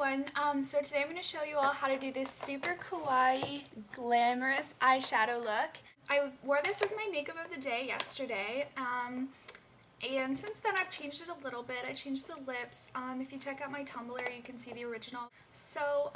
everyone. So today I'm going to show you all how to do this super kawaii glamorous eyeshadow look. I wore this as my makeup of the day yesterday, and since then I've changed it a little bit. I changed the lips. If you check out my Tumblr you can see the original. So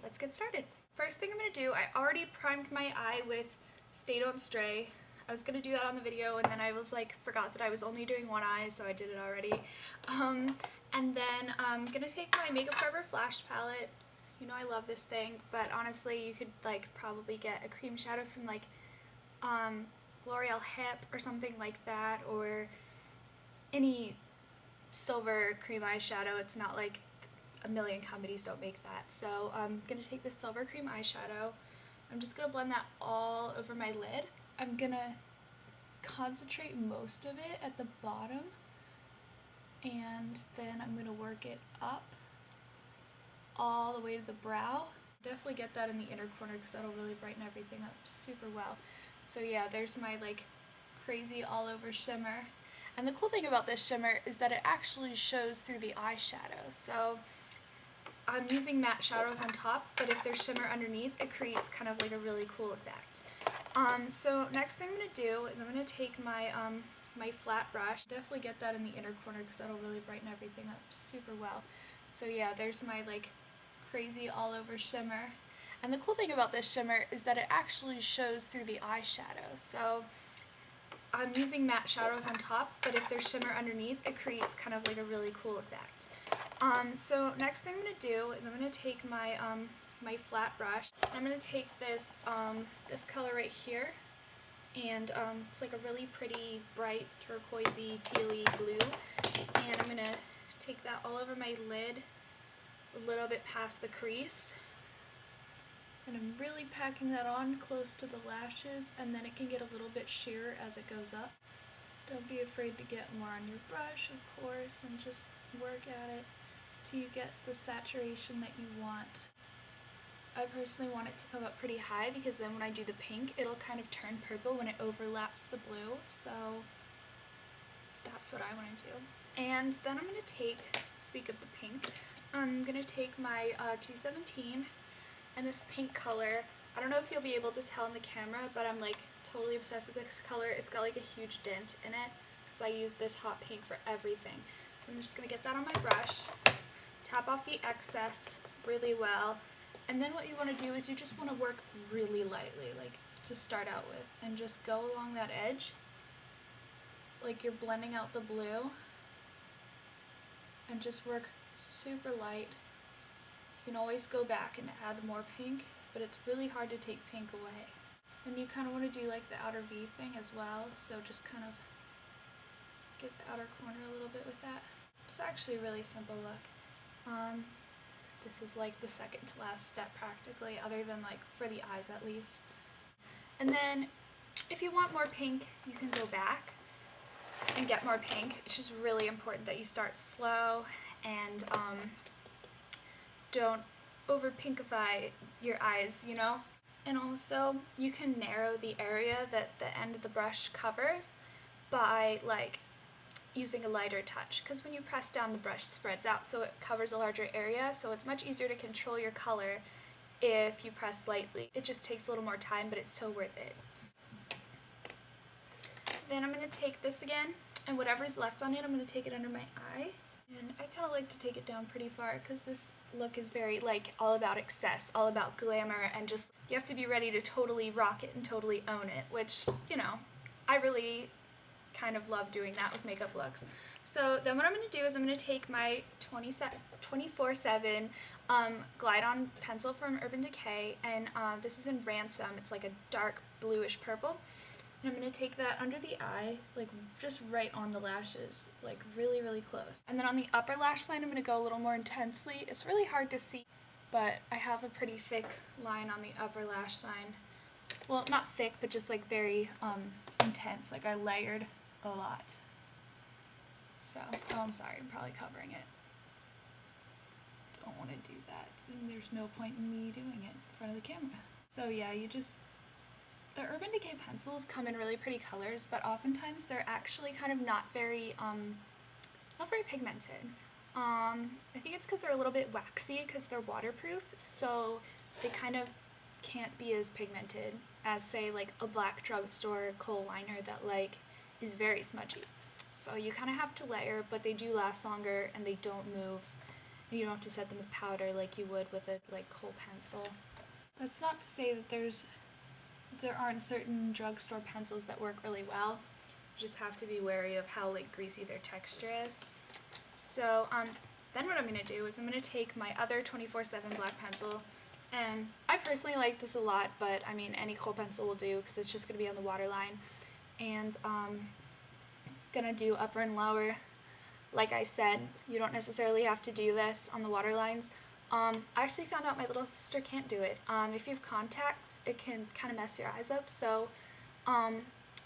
let's get started. First thing I'm going to do, I already primed my eye with Stay Don't Stray. I was going to do that on the video and then I was like, forgot that I was only doing one eye, so I did it already. And then I'm going to take my Makeup Forever Flash palette. You know I love this thing, but honestly you could like probably get a cream shadow from like L'Oreal Hip or something like that, or any silver cream eyeshadow. It's not like a million companies don't make that. So I'm going to take this silver cream eyeshadow. I'm just going to blend that all over my lid. I'm going to concentrate most of it at the bottom, and then I'm going to work it up all the way to the brow. Definitely get that in the inner corner because that'll really brighten everything up super well. So yeah, there's my like crazy all over shimmer. And the cool thing about this shimmer is that it actually shows through the eyeshadow. So I'm using matte shadows on top, but if there's shimmer underneath, it creates kind of like a really cool effect. So next thing I'm going to do is I'm going to take my my flat brush. Definitely get that in the inner corner because that'll really brighten everything up super well. So yeah, there's my like crazy all over shimmer. And the cool thing about this shimmer is that it actually shows through the eyeshadow. So I'm using matte shadows on top, but if there's shimmer underneath, it creates kind of like a really cool effect. So next thing I'm going to do is I'm going to take my my flat brush. I'm going to take this this color right here, and it's like a really pretty bright turquoisey tealy blue, and I'm going to take that all over my lid, a little bit past the crease, and I'm really packing that on close to the lashes, and then it can get a little bit sheer as it goes up. Don't be afraid to get more on your brush, of course, and just work at it till you get the saturation that you want. I personally want it to come up pretty high because then when I do the pink, it'll kind of turn purple when it overlaps the blue, so that's what I want to do. And then I'm going to take, speak of the pink, I'm going to take my 217 and this pink color. I don't know if you'll be able to tell in the camera, but I'm like totally obsessed with this color. It's got like a huge dent in it because I use this hot pink for everything. So I'm just going to get that on my brush, tap off the excess really well, and then what you want to do is you just want to work really lightly, like to start out with, and just go along that edge like you're blending out the blue, and just work super light. You can always go back and add more pink, but it's really hard to take pink away. And you kind of want to do like the outer V thing as well, so just kind of get the outer corner a little bit with that. It's actually a really simple look. This is like the second to last step practically, other than like for the eyes at least. And then if you want more pink, you can go back and get more pink. It's just really important that you start slow and don't over pinkify your eyes, you know? And also you can narrow the area that the end of the brush covers by like using a lighter touch, because when you press down the brush spreads out so it covers a larger area, so it's much easier to control your color if you press lightly. It just takes a little more time, but it's so worth it. Then I'm going to take this again, and whatever's left on it I'm going to take it under my eye, and I kind of like to take it down pretty far because this look is very like all about excess, all about glamour, and just you have to be ready to totally rock it and totally own it, which, you know, I really kind of love doing that with makeup looks. So then what I'm going to do is I'm going to take my 24/7 Glide On pencil from Urban Decay, and this is in Ransom. It's like a dark bluish purple. And I'm going to take that under the eye, like just right on the lashes, like really, really close. And then on the upper lash line I'm going to go a little more intensely. It's really hard to see, but I have a pretty thick line on the upper lash line. Well, not thick, but just like very intense, like I layered a lot. So, oh, I'm sorry, I'm probably covering it. Don't want to do that. And there's no point in me doing it in front of the camera. So yeah, the Urban Decay pencils come in really pretty colors, but oftentimes they're actually kind of not very pigmented. I think it's because they're a little bit waxy because they're waterproof, so they kind of can't be as pigmented as, say, like a black drugstore kohl liner that like is very smudgy. So you kind of have to layer, but they do last longer and they don't move. You don't have to set them with powder like you would with a like kohl pencil. That's not to say that there aren't certain drugstore pencils that work really well. You just have to be wary of how like greasy their texture is. So then what I'm going to do is I'm going to take my other 24/7 black pencil, and I personally like this a lot, but I mean any kohl pencil will do because it's just going to be on the waterline. And going to do upper and lower. Like I said, you don't necessarily have to do this on the waterlines. I actually found out my little sister can't do it. If you have contacts, it can kind of mess your eyes up, so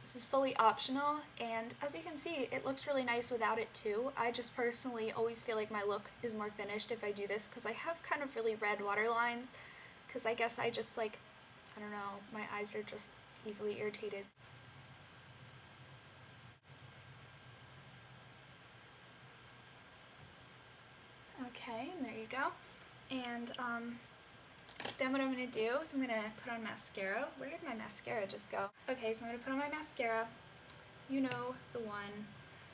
this is fully optional, and as you can see, it looks really nice without it too. I just personally always feel like my look is more finished if I do this, because I have kind of really red waterlines, because I guess I just like, I don't know, my eyes are just easily irritated. Okay, and there you go. And then what I'm going to do is I'm going to put on mascara. Where did my mascara just go? Okay, so I'm going to put on my mascara. You know the one.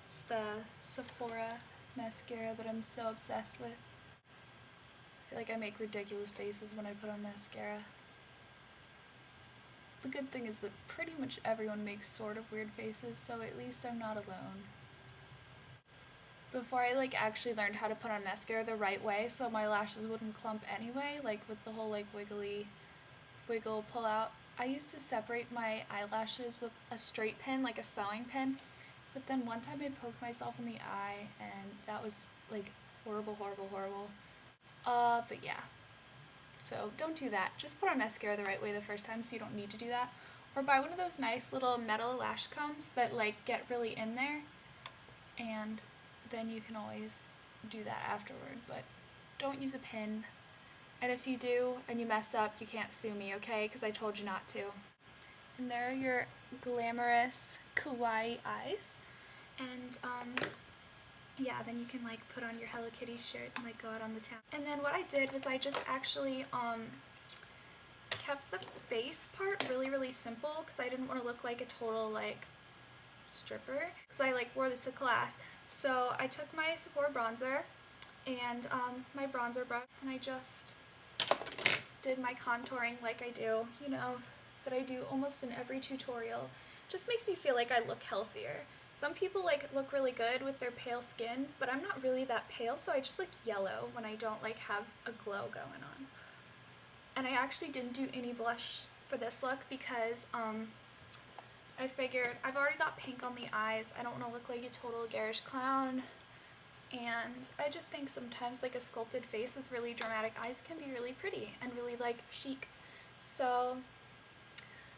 It's the Sephora mascara that I'm so obsessed with. I feel like I make ridiculous faces when I put on mascara. The good thing is that pretty much everyone makes sort of weird faces, so at least I'm not alone. Before I like actually learned how to put on mascara the right way so my lashes wouldn't clump anyway, like with the whole like wiggle pull out, I used to separate my eyelashes with a straight pin, like a sewing pin, except then one time I poked myself in the eye and that was like horrible. But yeah, so don't do that. Just put on mascara the right way the first time so you don't need to do that, or buy one of those nice little metal lash combs that like get really in there, and then you can always do that afterward, but don't use a pin. And if you do and you mess up, you can't sue me, okay? Because I told you not to. And there are your glamorous kawaii eyes. And yeah, then you can like put on your Hello Kitty shirt and like go out on the town. And then what I did was I just actually kept the face part really simple because I didn't want to look like a total like stripper, because I like wore this to class. So I took my Sephora bronzer and my bronzer brush, and I just did my contouring like I do, you know, that I do almost in every tutorial. Just makes me feel like I look healthier. Some people like look really good with their pale skin, but I'm not really that pale, so I just look yellow when I don't like have a glow going on. And I actually didn't do any blush for this look because I figured I've already got pink on the eyes. I don't want to look like a total garish clown. And I just think sometimes like a sculpted face with really dramatic eyes can be really pretty and really like chic. So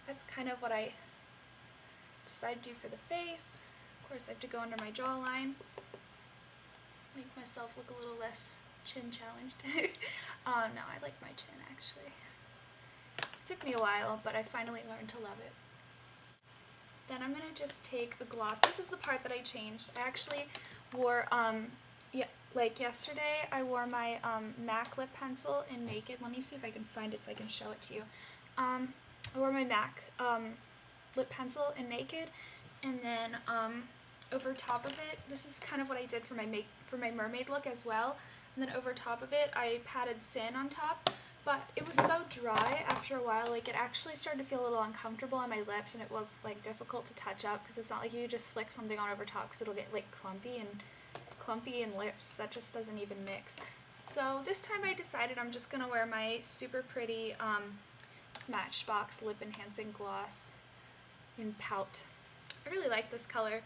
that's kind of what I decided to do for the face. Of course I have to go under my jawline. Make myself look a little less chin challenged. No, I like my chin actually. It took me a while, but I finally learned to love it. Then I'm going to just take a gloss. This is the part that I changed. I actually wore, like yesterday, I wore my MAC lip pencil in Naked. Let me see if I can find it so I can show it to you. I wore my MAC lip pencil in Naked, and then over top of it, this is kind of what I did for my mermaid look as well. And then over top of it, I patted Sin on top. But it was so dry after a while, like it actually started to feel a little uncomfortable on my lips, and it was like difficult to touch up because it's not like you just slick something on over top because it'll get like clumpy and lips. That just doesn't even mix. So this time I decided I'm just going to wear my super pretty Smashbox Lip Enhancing Gloss in Pout. I really like this color.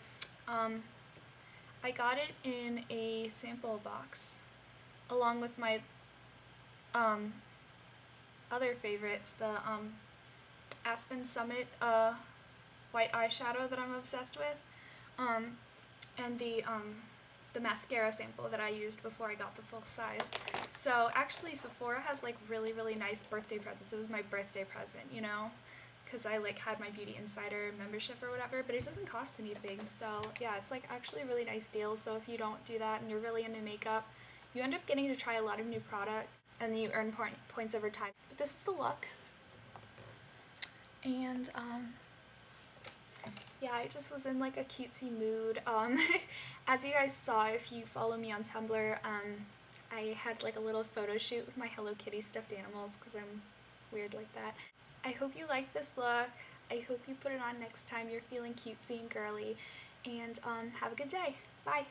I got it in a sample box along with my other favorites, the Aspen Summit white eyeshadow that I'm obsessed with, and the mascara sample that I used before I got the full size. So actually Sephora has like really nice birthday presents. It was my birthday present, you know? because I like had my Beauty Insider membership or whatever, but it doesn't cost anything. So yeah, it's like actually a really nice deal. So if you don't do that and you're really into makeup, you end up getting to try a lot of new products and you earn points over time. But this is the look. And yeah, I just was in like a cutesy mood. As you guys saw, if you follow me on Tumblr, I had like a little photo shoot with my Hello Kitty stuffed animals because I'm weird like that. I hope you like this look. I hope you put it on next time you're feeling cutesy and girly. And have a good day. Bye.